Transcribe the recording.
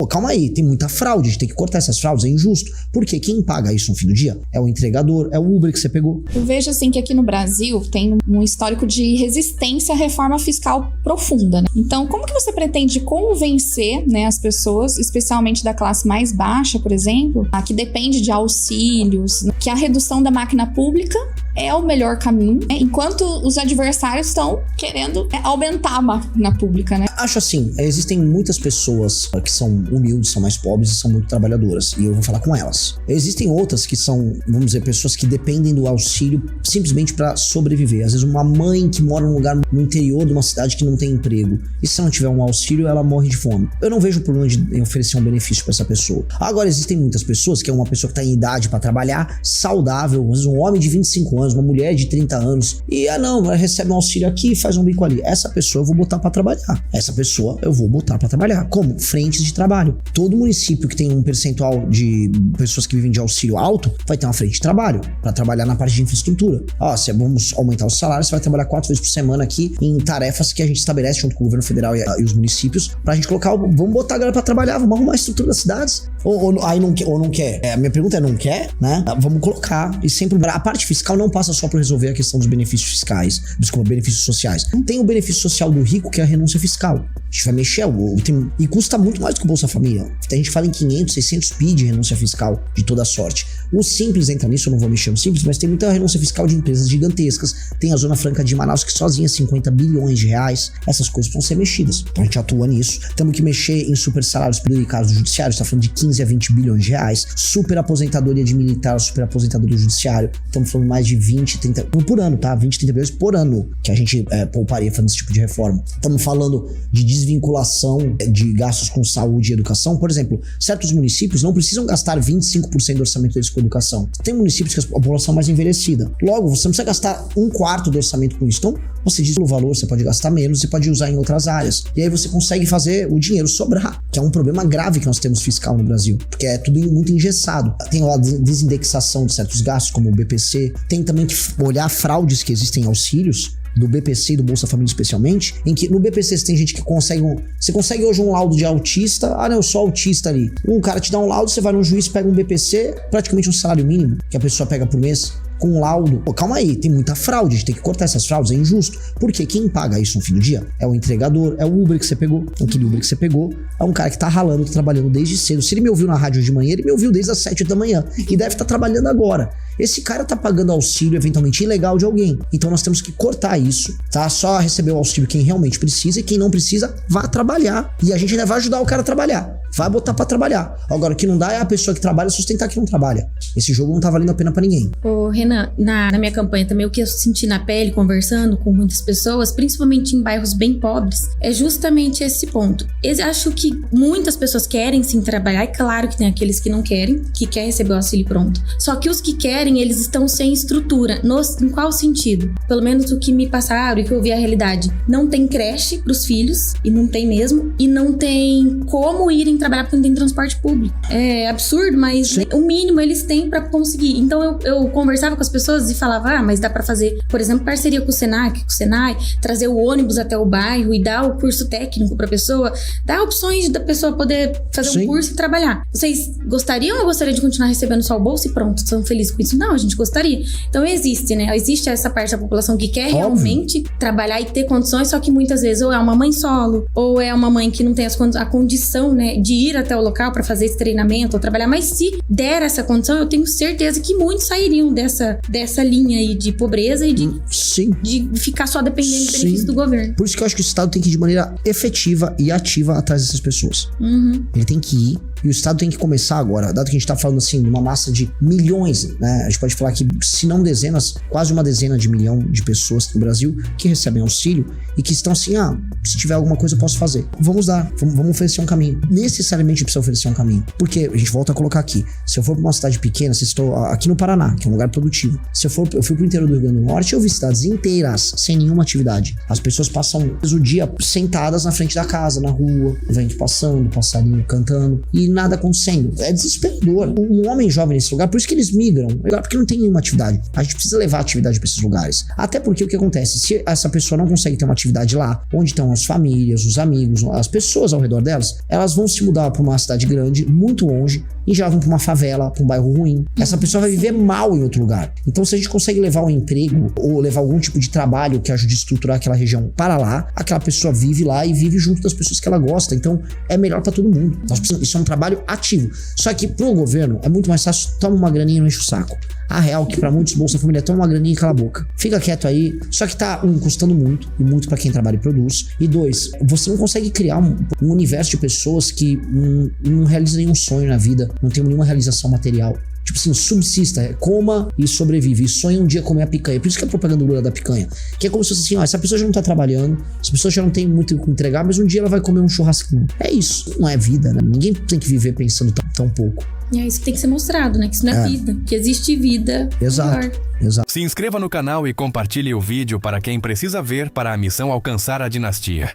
Pô, calma aí, tem muita fraude, a gente tem que cortar essas fraudes, é injusto. Porque quem paga isso no fim do dia é o entregador, é o Uber que você pegou. Eu vejo assim que aqui no Brasil tem um histórico de resistência à reforma fiscal profunda, né? Então, como que você pretende convencer, né, as pessoas, especialmente da classe mais baixa, por exemplo, que depende de auxílios, que a redução da máquina pública é o melhor caminho, né? Enquanto os adversários estão querendo aumentar a máquina pública, né? Acho assim, existem muitas pessoas que são humildes, são mais pobres e são muito trabalhadoras, e eu vou falar com elas. Existem outras que são, vamos dizer, pessoas que dependem do auxílio simplesmente para sobreviver. Às vezes uma mãe que mora num lugar no interior de uma cidade que não tem emprego, e se não tiver um auxílio, ela morre de fome. Eu não vejo o problema de oferecer um benefício para essa pessoa. Agora, existem muitas pessoas, que é uma pessoa que tá em idade para trabalhar, saudável, às vezes um homem de 25 anos, uma mulher de 30 anos, e ela recebe um auxílio aqui e faz um bico ali. Essa pessoa eu vou botar pra trabalhar. Essa pessoa eu vou botar pra trabalhar. Como? Frentes de trabalho. Todo município que tem um percentual de pessoas que vivem de auxílio alto, vai ter uma frente de trabalho, pra trabalhar na parte de infraestrutura. Se vamos aumentar o salário, você vai trabalhar 4 vezes por semana aqui em tarefas que a gente estabelece junto com o governo federal e os municípios, pra gente colocar, vamos botar a galera pra trabalhar, vamos arrumar a estrutura das cidades. Aí não quer. A minha pergunta é, não quer, né? Vamos colocar. E sempre, a parte fiscal não passa só por resolver a questão dos benefícios fiscais, benefícios sociais. Não tem o benefício social do rico, que é a renúncia fiscal. A gente vai mexer, e custa muito mais do que o Bolsa Família. A gente fala em 500, 600 PI de renúncia fiscal de toda sorte. O Simples entra nisso, eu não vou mexer no Simples, mas tem muita renúncia fiscal de empresas gigantescas. Tem a Zona Franca de Manaus, que sozinha é 50 bilhões de reais. Essas coisas vão ser mexidas. Então a gente atua nisso. Temos que mexer em super salários prejudicados do judiciário, está falando de 15 a 20 bilhões de reais. Super aposentadoria de militar, super aposentadoria do judiciário. Estamos falando mais de 20, 30, por ano, tá? 20, 30 bilhões por ano que a gente pouparia fazendo esse tipo de reforma. Estamos falando de desvinculação de gastos com saúde e educação. Por exemplo, certos municípios não precisam gastar 25% do orçamento deles com educação. Tem municípios que a população é mais envelhecida. Logo, você não precisa gastar 1/4 do orçamento com isso. Então, você diz o valor, você pode gastar menos e pode usar em outras áreas. E aí você consegue fazer o dinheiro sobrar, que é um problema grave que nós temos fiscal no Brasil, porque é tudo muito engessado. Tem a desindexação de certos gastos, como o BPC. Tem também que olhar fraudes que existem em auxílios, do BPC e do Bolsa Família especialmente, em que no BPC você tem gente que consegue você consegue hoje um laudo de autista, não, eu sou autista ali. Um cara te dá um laudo, você vai no juiz, pega um BPC, praticamente um salário mínimo que a pessoa pega por mês, com um laudo. Pô, calma aí, tem muita fraude, a gente tem que cortar essas fraudes, é injusto. Porque quem paga isso no fim do dia é o entregador, é o Uber que você pegou. Aquele Uber que você pegou é um cara que tá ralando, tá trabalhando desde cedo. Se ele me ouviu na rádio de manhã, ele me ouviu desde as 7 da manhã e deve estar trabalhando agora. Esse cara tá pagando auxílio eventualmente ilegal de alguém. Então nós temos que cortar isso, tá? Só receber o auxílio quem realmente precisa, e quem não precisa, vá trabalhar. E a gente ainda vai ajudar o cara a trabalhar. Vai botar pra trabalhar. Agora, o que não dá é a pessoa que trabalha sustentar quem não trabalha. Esse jogo não tá valendo a pena pra ninguém. Ô, Renan, na minha campanha também, o que eu senti na pele, conversando com muitas pessoas, principalmente em bairros bem pobres, é justamente esse ponto. Eu acho que muitas pessoas querem sim trabalhar, e claro que tem aqueles que não querem, que quer receber o auxílio pronto. Só que os que querem, eles estão sem estrutura. Em qual sentido? Pelo menos o que me passaram e que eu vi a realidade. Não tem creche pros filhos, e não tem mesmo, e não tem como irem trabalhar porque não tem transporte público. É absurdo, mas sim, o mínimo eles têm pra conseguir. Então eu conversava com as pessoas e falava, mas dá pra fazer, por exemplo, parceria com o Senac, com o Senai, trazer o ônibus até o bairro e dar o curso técnico pra pessoa, dar opções da pessoa poder fazer um curso e trabalhar. Vocês gostariam ou gostariam de continuar recebendo só o bolso e pronto, estão felizes com isso? Não, a gente gostaria. Então existe, né? Existe essa parte da população que quer realmente trabalhar e ter condições, só que muitas vezes ou é uma mãe solo, ou é uma mãe que não tem a condição, né, de ir até o local para fazer esse treinamento ou trabalhar. Mas se der essa condição, eu tenho certeza que muitos sairiam dessa linha aí de pobreza e de ficar só dependendo do benefício do governo. Por isso que eu acho que o Estado tem que ir de maneira efetiva e ativa atrás dessas pessoas. Ele tem que ir, e o Estado tem que começar agora, dado que a gente tá falando assim de uma massa de milhões, né? A gente pode falar que, se não dezenas, quase uma dezena de milhão de pessoas no Brasil que recebem auxílio e que estão assim, se tiver alguma coisa eu posso fazer. Vamos dar, vamos oferecer um caminho. Necessariamente precisa oferecer um caminho. Porque a gente volta a colocar aqui, se eu for pra uma cidade pequena, se estou aqui no Paraná, que é um lugar produtivo, eu fui pro interior do Rio Grande do Norte, eu vi cidades inteiras sem nenhuma atividade. As pessoas passam o dia sentadas na frente da casa, na rua, o vento passando, o passarinho cantando, e nada acontecendo. É desesperador. Um homem jovem nesse lugar, por isso que eles migram, porque não tem nenhuma atividade. A gente precisa levar a atividade para esses lugares. Até porque o que acontece? Se essa pessoa não consegue ter uma atividade lá, onde estão as famílias, os amigos, as pessoas ao redor delas, elas vão se mudar para uma cidade grande, muito longe, e já vão para uma favela, para um bairro ruim. Essa pessoa vai viver mal em outro lugar. Então, se a gente consegue levar um emprego ou levar algum tipo de trabalho que ajude a estruturar aquela região para lá, aquela pessoa vive lá e vive junto das pessoas que ela gosta. Então, é melhor para todo mundo. Isso é um trabalho ativo. Só que pro governo é muito mais fácil, toma uma graninha e não enche o saco. A real que para muitos Bolsa Família toma uma graninha e cala a boca. Fica quieto aí. Só que tá, custando muito, e muito para quem trabalha e produz. E 2, você não consegue criar um universo de pessoas que não realizam nenhum sonho na vida, não tem nenhuma realização material. Tipo assim, subsista, coma e sobrevive. E sonha um dia comer a picanha. Por isso que é a propaganda Lula da picanha. Que é como se fosse assim, ó, essa pessoa já não tá trabalhando, essa pessoa já não tem muito o que entregar, mas um dia ela vai comer um churrasquinho. É isso, não é vida, né? Ninguém tem que viver pensando tão pouco. E é isso que tem que ser mostrado, né? Que isso não é vida. Que existe vida. Exato. Se inscreva no canal e compartilhe o vídeo para quem precisa ver para a missão alcançar a dinastia.